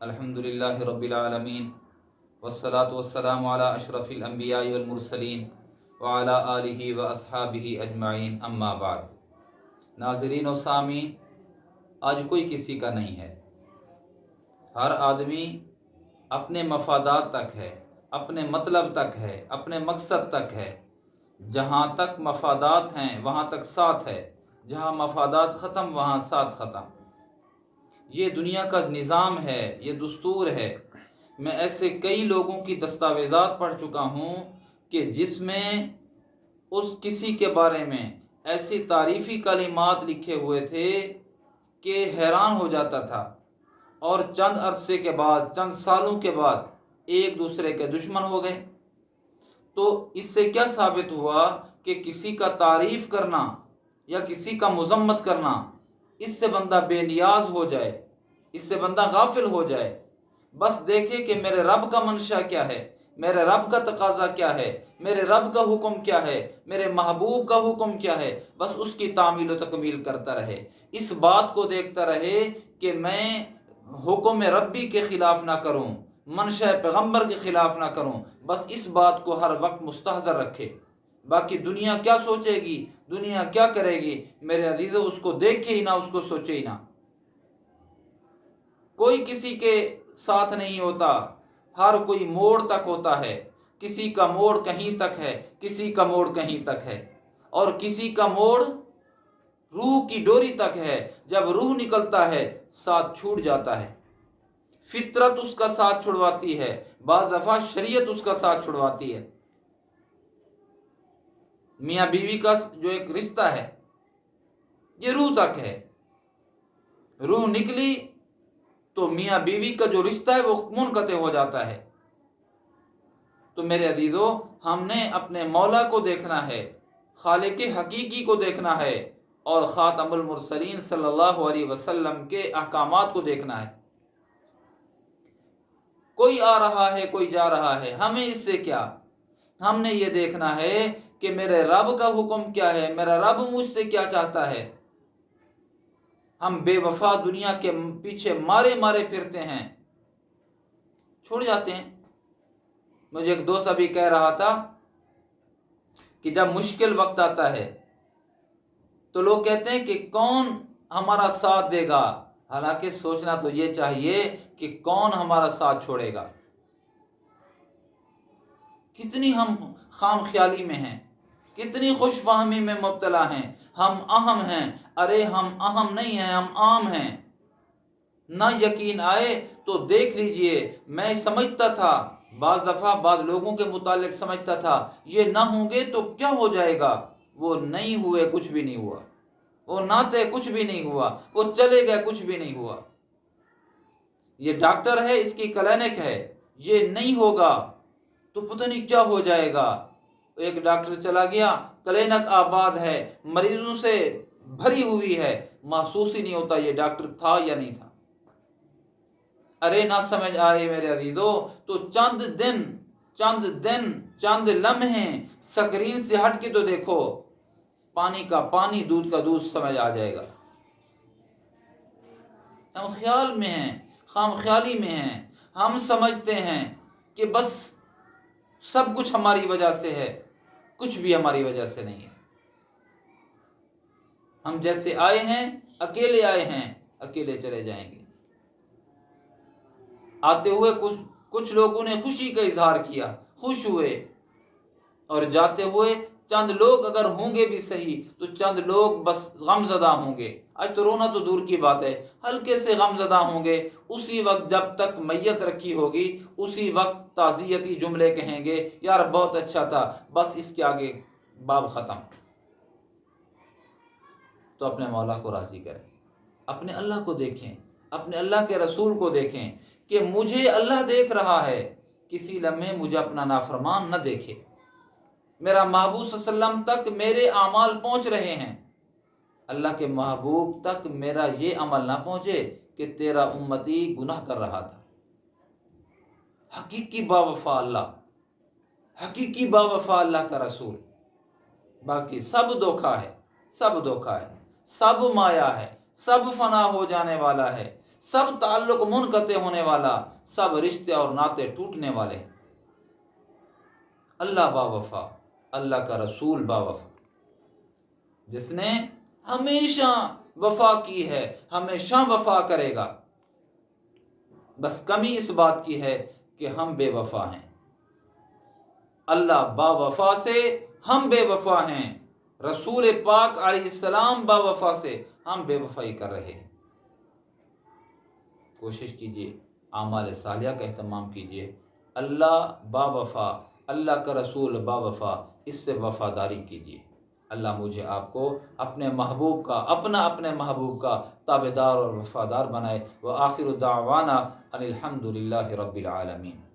الحمدللہ رب العالمین والصلاة والسلام علی اشرف الانبیاء والمرسلین وعلی آلہ واصحابہ اجمعین، اما بعد۔ ناظرین و سامعین، آج کوئی کسی کا نہیں ہے، ہر آدمی اپنے مفادات تک ہے، اپنے مطلب تک ہے، اپنے مقصد تک ہے۔ جہاں تک مفادات ہیں وہاں تک ساتھ ہے، جہاں مفادات ختم وہاں ساتھ ختم۔ یہ دنیا کا نظام ہے، یہ دستور ہے۔ میں ایسے کئی لوگوں کی دستاویزات پڑھ چکا ہوں کہ جس میں اس کسی کے بارے میں ایسی تعریفی کلمات لکھے ہوئے تھے کہ حیران ہو جاتا تھا، اور چند عرصے کے بعد، چند سالوں کے بعد ایک دوسرے کے دشمن ہو گئے۔ تو اس سے کیا ثابت ہوا کہ کسی کا تعریف کرنا یا کسی کا مذمت کرنا، اس سے بندہ بے نیاز ہو جائے، اس سے بندہ غافل ہو جائے۔ بس دیکھے کہ میرے رب کا منشا کیا ہے، میرے رب کا تقاضا کیا ہے، میرے رب کا حکم کیا ہے، میرے محبوب کا حکم کیا ہے، بس اس کی تعمیل و تکمیل کرتا رہے۔ اس بات کو دیکھتا رہے کہ میں حکم ربی کے خلاف نہ کروں، منشا پیغمبر کے خلاف نہ کروں، بس اس بات کو ہر وقت مستحضر رکھے۔ باقی دنیا کیا سوچے گی، دنیا کیا کرے گی، میرے عزیزو اس کو دیکھے ہی نہ، اس کو سوچے ہی نہ۔ کوئی کسی کے ساتھ نہیں ہوتا، ہر کوئی موڑ تک ہوتا ہے۔ کسی کا موڑ کہیں تک ہے، کسی کا موڑ کہیں تک ہے، اور کسی کا موڑ روح کی ڈوری تک ہے۔ جب روح نکلتا ہے ساتھ چھوٹ جاتا ہے، فطرت اس کا ساتھ چھڑواتی ہے، بعض دفعہ شریعت اس کا ساتھ چھڑواتی ہے۔ میاں بیوی کا جو ایک رشتہ ہے یہ روح تک ہے، روح نکلی تو میاں بیوی کا جو رشتہ ہے وہ منقطع ہو جاتا ہے۔ تو میرے عزیزو، ہم نے اپنے مولا کو دیکھنا ہے، خالق حقیقی کو دیکھنا ہے، اور خاتم المرسلین صلی اللہ علیہ وسلم کے احکامات کو دیکھنا ہے۔ کوئی آ رہا ہے، کوئی جا رہا ہے، ہمیں اس سے کیا؟ ہم نے یہ دیکھنا ہے کہ میرے رب کا حکم کیا ہے، میرا رب مجھ سے کیا چاہتا ہے۔ ہم بے وفا دنیا کے پیچھے مارے مارے پھرتے ہیں، چھوڑ جاتے ہیں۔ مجھے ایک دوست ابھی کہہ رہا تھا کہ جب مشکل وقت آتا ہے تو لوگ کہتے ہیں کہ کون ہمارا ساتھ دے گا، حالانکہ سوچنا تو یہ چاہیے کہ کون ہمارا ساتھ چھوڑے گا۔ کتنی ہم خام خیالی میں ہیں، کتنی خوش فہمی میں مبتلا ہیں، ہم اہم ہیں۔ ارے ہم اہم نہیں ہیں، ہم عام ہیں۔ نہ یقین آئے تو دیکھ لیجئے، میں سمجھتا تھا، بعض دفعہ بعض لوگوں کے متعلق سمجھتا تھا یہ نہ ہوں گے تو کیا ہو جائے گا، وہ نہیں ہوئے، کچھ بھی نہیں ہوا۔ وہ نہ تھے، کچھ بھی نہیں ہوا۔ وہ چلے گئے، کچھ بھی نہیں ہوا۔ یہ ڈاکٹر ہے، اس کی کلینک ہے، یہ نہیں ہوگا تو پتہ نہیں کیا ہو جائے گا۔ ایک ڈاکٹر چلا گیا، کلینک آباد ہے، مریضوں سے بھری ہوئی ہے، محسوس ہی نہیں ہوتا یہ ڈاکٹر تھا یا نہیں تھا۔ ارے نہ سمجھ آئے میرے عزیزو تو چند دن چند لمحے سکرین سے ہٹ کے تو دیکھو، پانی کا پانی، دودھ کا دودھ سمجھ آ جائے گا۔ ہم خیال میں ہیں، خام خیالی میں ہیں۔ ہم سمجھتے ہیں کہ بس سب کچھ ہماری وجہ سے ہے، کچھ بھی ہماری وجہ سے نہیں ہے۔ ہم جیسے آئے ہیں، اکیلے آئے ہیں، اکیلے چلے جائیں گے۔ آتے ہوئے کچھ لوگوں نے خوشی کا اظہار کیا، خوش ہوئے، اور جاتے ہوئے چند لوگ اگر ہوں گے بھی صحیح تو چند لوگ بس غم زدہ ہوں گے۔ آج تو رونا تو دور کی بات ہے، ہلکے سے غم زدہ ہوں گے۔ اسی وقت جب تک میت رکھی ہوگی اسی وقت تعزیتی جملے کہیں گے، یار بہت اچھا تھا، بس اس کے آگے باب ختم۔ تو اپنے مولا کو راضی کریں، اپنے اللہ کو دیکھیں، اپنے اللہ کے رسول کو دیکھیں کہ مجھے اللہ دیکھ رہا ہے، کسی لمحے مجھے اپنا نافرمان نہ دیکھے۔ میرا محبوب صلی اللہ علیہ وسلم تک میرے اعمال پہنچ رہے ہیں، اللہ کے محبوب تک میرا یہ عمل نہ پہنچے کہ تیرا امتی گناہ کر رہا تھا۔ حقیقی با وفا اللہ، حقیقی با وفا اللہ کا رسول۔ باقی سب دھوکا ہے، سب دھوکا ہے، سب مایا ہے، سب فنا ہو جانے والا ہے، سب تعلق منقطع ہونے والا، سب رشتے اور ناطے ٹوٹنے والے۔ اللہ با وفا، اللہ کا رسول با وفا، جس نے ہمیشہ وفا کی ہے، ہمیشہ وفا کرے گا۔ بس کمی اس بات کی ہے کہ ہم بے وفا ہیں۔ اللہ با وفا سے، ہم بے وفا ہیں۔ رسول پاک علیہ السلام با وفا سے، ہم بے وفائی کر رہے ہیں۔ کوشش کیجئے، اعمال صالحہ کا اہتمام کیجئے۔ اللہ با وفا، اللہ کا رسول با وفا، اس سے وفاداری کیجئے۔ اللہ مجھے آپ کو اپنے محبوب کا، اپنے محبوب کا تابعدار اور وفادار بنائے۔ وآخر دعوانا ان الحمد للہ رب العالمین۔